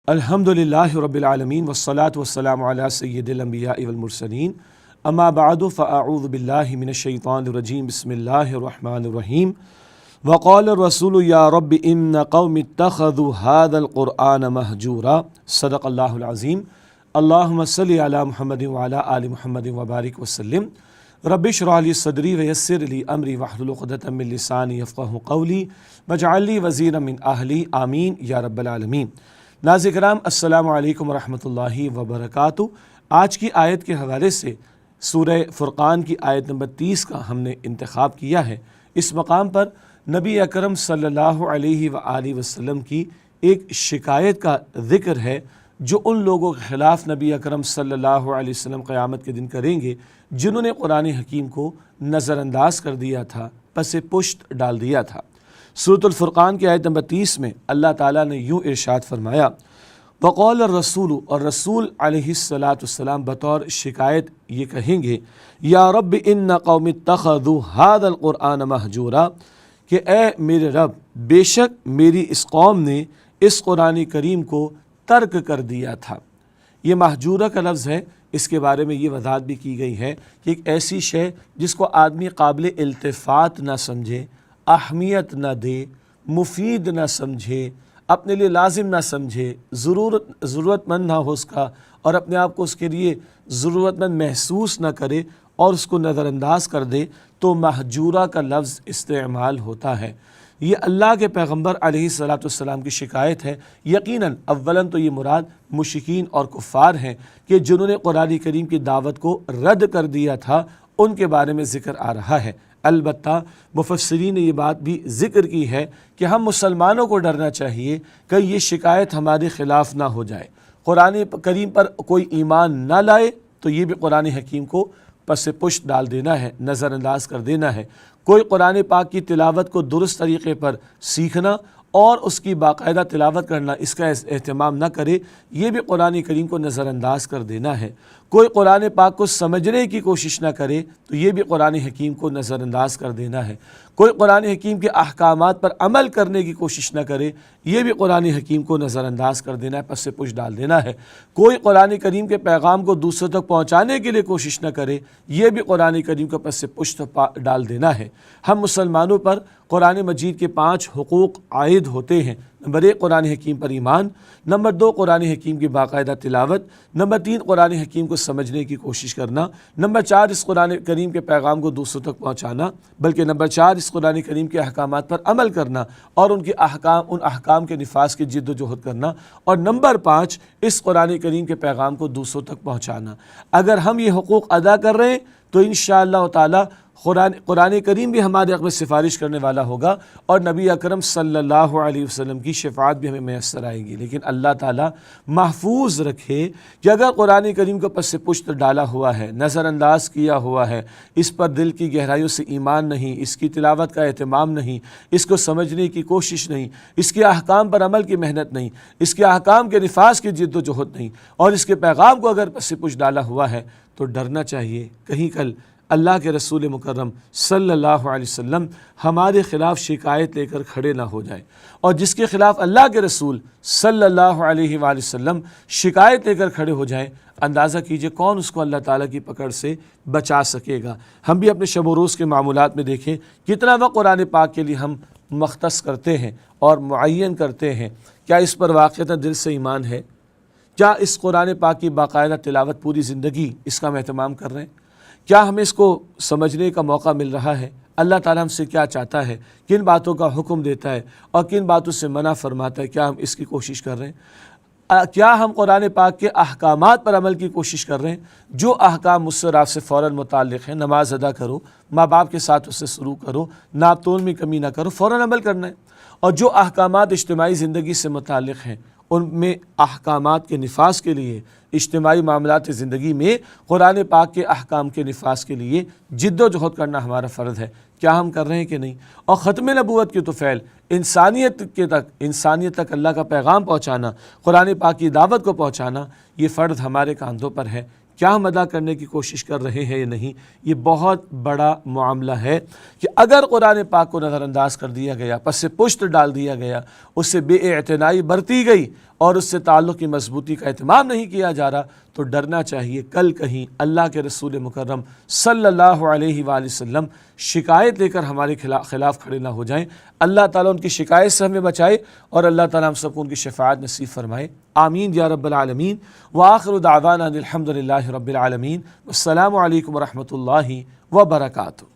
الحمدللہ رب العالمین والصلاة والسلام علی سید الانبیاء والمرسلین اما بعد فاعوذ باللہ من الشیطان الرجیم بسم اللہ الرحمن الرحیم وقال الرسول یا رب ان قوم اتخذوا هذا القرآن مہجورا صدق اللہ العظیم اللہم صلی علی محمد وعلی آل محمد وبارک وسلم رب اشرح لی صدری ویسر لی امری واحلل عقدۃ من لسانی یفقہوا قولی واجعل لی وزیرا من اہلی آمین یا رب العالمین۔ ناظرین کرام السلام علیکم ورحمۃ اللہ وبرکاتہ۔ آج کی آیت کے حوالے سے سورہ فرقان کی آیت نمبر 30 کا ہم نے انتخاب کیا ہے۔ اس مقام پر نبی اکرم صلی اللہ علیہ وآلہ وسلم کی ایک شکایت کا ذکر ہے جو ان لوگوں کے خلاف نبی اکرم صلی اللہ علیہ وسلم قیامت کے دن کریں گے جنہوں نے قرآن حکیم کو نظر انداز کر دیا تھا، پس پشت ڈال دیا تھا۔ سورۃ الفرقان کی آیت نمبر 30 میں اللہ تعالیٰ نے یوں ارشاد فرمایا، وقال الرسول، اور رسول علیہ السلام بطور شکایت یہ کہیں گے، یا رب ان قوم اتخذوا هذا القرآن مہجورا، کہ اے میرے رب بے شک میری اس قوم نے اس قرآن کریم کو ترک کر دیا تھا۔ یہ مہجورہ کا لفظ ہے، اس کے بارے میں یہ وضاحت بھی کی گئی ہے کہ ایک ایسی شے جس کو آدمی قابل التفات نہ سمجھے، اہمیت نہ دے، مفید نہ سمجھے، اپنے لیے لازم نہ سمجھے، ضرورت مند نہ ہو اس کا، اور اپنے آپ کو اس کے لیے ضرورت مند محسوس نہ کرے اور اس کو نظر انداز کر دے، تو مہجورہ کا لفظ استعمال ہوتا ہے۔ یہ اللہ کے پیغمبر علیہ السلام کی شکایت ہے۔ یقیناً اولاً تو یہ مراد مشرکین اور کفار ہیں کہ جنہوں نے قرآن کریم کی دعوت کو رد کر دیا تھا، ان کے بارے میں ذکر آ رہا ہے۔ البتہ مفسرین نے یہ بات بھی ذکر کی ہے کہ ہم مسلمانوں کو ڈرنا چاہیے کہ یہ شکایت ہمارے خلاف نہ ہو جائے۔ قرآن کریم پر کوئی ایمان نہ لائے تو یہ بھی قرآن حکیم کو پس پشت ڈال دینا ہے، نظر انداز کر دینا ہے۔ کوئی قرآن پاک کی تلاوت کو درست طریقے پر سیکھنا اور اس کی باقاعدہ تلاوت کرنا، اس کا اہتمام نہ کرے، یہ بھی قرآن کریم کو نظر انداز کر دینا ہے۔ کوئی قرآن پاک کو سمجھنے کی کوشش نہ کرے تو یہ بھی قرآن حکیم کو نظر انداز کر دینا ہے۔ کوئی قرآن حکیم کے احکامات پر عمل کرنے کی کوشش نہ کرے، یہ بھی قرآن حکیم کو نظر انداز کر دینا ہے، پس پش ڈال دینا ہے۔ کوئی قرآن کریم کے پیغام کو دوسروں تک پہنچانے کے لیے کوشش نہ کرے، یہ بھی قرآن کریم کو پس پش ڈال دینا ہے۔ ہم مسلمانوں پر قرآن مجید کے 5 حقوق عائد ہوتے ہیں۔ نمبر 1 قرآن حکیم پر ایمان، نمبر 2 قرآن حکیم کی باقاعدہ تلاوت، نمبر 3 قرآن حکیم کو سمجھنے کی کوشش کرنا، نمبر 4 اس قرآن کریم کے پیغام کو دوسروں تک پہنچانا، بلکہ نمبر 4 اس قرآن کریم کے احکامات پر عمل کرنا اور ان احکام کے نفاذ کی جد و جہد کرنا، اور نمبر 5 اس قرآن کریم کے پیغام کو دوسروں تک پہنچانا۔ اگر ہم یہ حقوق ادا کر رہے ہیں تو انشاءاللہ تعالی قرآن کریم بھی ہمارے حق میں سفارش کرنے والا ہوگا اور نبی اکرم صلی اللہ علیہ وسلم کی شفاعت بھی ہمیں میسر آئے گی۔ لیکن اللہ تعالیٰ محفوظ رکھے کہ اگر قرآن کریم کو پس پشت ڈالا ہوا ہے، نظر انداز کیا ہوا ہے، اس پر دل کی گہرائیوں سے ایمان نہیں، اس کی تلاوت کا اہتمام نہیں، اس کو سمجھنے کی کوشش نہیں، اس کے احکام پر عمل کی محنت نہیں، اس کے احکام کے نفاذ کی جد و جہد نہیں، اور اس کے پیغام کو اگر پس پشت ڈالا ہوا ہے تو ڈرنا چاہیے کہیں کل اللہ کے رسول مکرم صلی اللہ علیہ وسلم ہمارے خلاف شکایت لے کر کھڑے نہ ہو جائیں، اور جس کے خلاف اللہ کے رسول صلی اللہ علیہ وآلہ وسلم شکایت لے کر کھڑے ہو جائیں، اندازہ کیجئے کون اس کو اللہ تعالیٰ کی پکڑ سے بچا سکے گا۔ ہم بھی اپنے شب و روز کے معمولات میں دیکھیں کتنا وقت قرآن پاک کے لیے ہم مختص کرتے ہیں اور معین کرتے ہیں۔ کیا اس پر واقعتاً دل سے ایمان ہے؟ کیا اس قرآن پاک کی باقاعدہ تلاوت پوری زندگی اس کا ہم اہتمام کر رہے ہیں؟ کیا ہمیں اس کو سمجھنے کا موقع مل رہا ہے؟ اللہ تعالیٰ ہم سے کیا چاہتا ہے، کن باتوں کا حکم دیتا ہے اور کن باتوں سے منع فرماتا ہے، کیا ہم اس کی کوشش کر رہے ہیں؟ کیا ہم قرآن پاک کے احکامات پر عمل کی کوشش کر رہے ہیں؟ جو احکام مجھ سے اور آپ سے فوراً متعلق ہیں، نماز ادا کرو، ماں باپ کے ساتھ اس سے سلوک کرو، ناپ تول میں کمی نہ کرو، فوراً عمل کرنا ہے۔ اور جو احکامات اجتماعی زندگی سے متعلق ہیں، ان میں احکامات کے نفاذ کے لیے، اجتماعی معاملات زندگی میں قرآن پاک کے احکام کے نفاذ کے لیے جد و جہد کرنا ہمارا فرض ہے۔ کیا ہم کر رہے ہیں کہ نہیں؟ اور ختم نبوت کی طفیل انسانیت تک اللہ کا پیغام پہنچانا، قرآن پاک کی دعوت کو پہنچانا، یہ فرض ہمارے کاندھوں پر ہے کیا ہم ادا کرنے کی کوشش کر رہے ہیں یا نہیں؟ یہ بہت بڑا معاملہ ہے کہ اگر قرآن پاک کو نظر انداز کر دیا گیا، پس پشت ڈال دیا گیا، اس سے بے اعتنائی برتی گئی اور اس سے تعلق کی مضبوطی کا اہتمام نہیں کیا جا رہا، تو ڈرنا چاہیے کل کہیں اللہ کے رسول مکرم صلی اللہ علیہ وآلہ وسلم شکایت لے کر ہمارے خلاف کھڑے نہ ہو جائیں۔ اللہ تعالیٰ ان کی شکایت سے ہمیں بچائے اور اللہ تعالیٰ ہم سب کو ان کی شفاعت نصیب فرمائے، آمین یا رب العالمین۔ وآخر دعوانا الحمد للہ رب العالمین۔ السلام علیکم ورحمۃ اللہ وبرکاتہ۔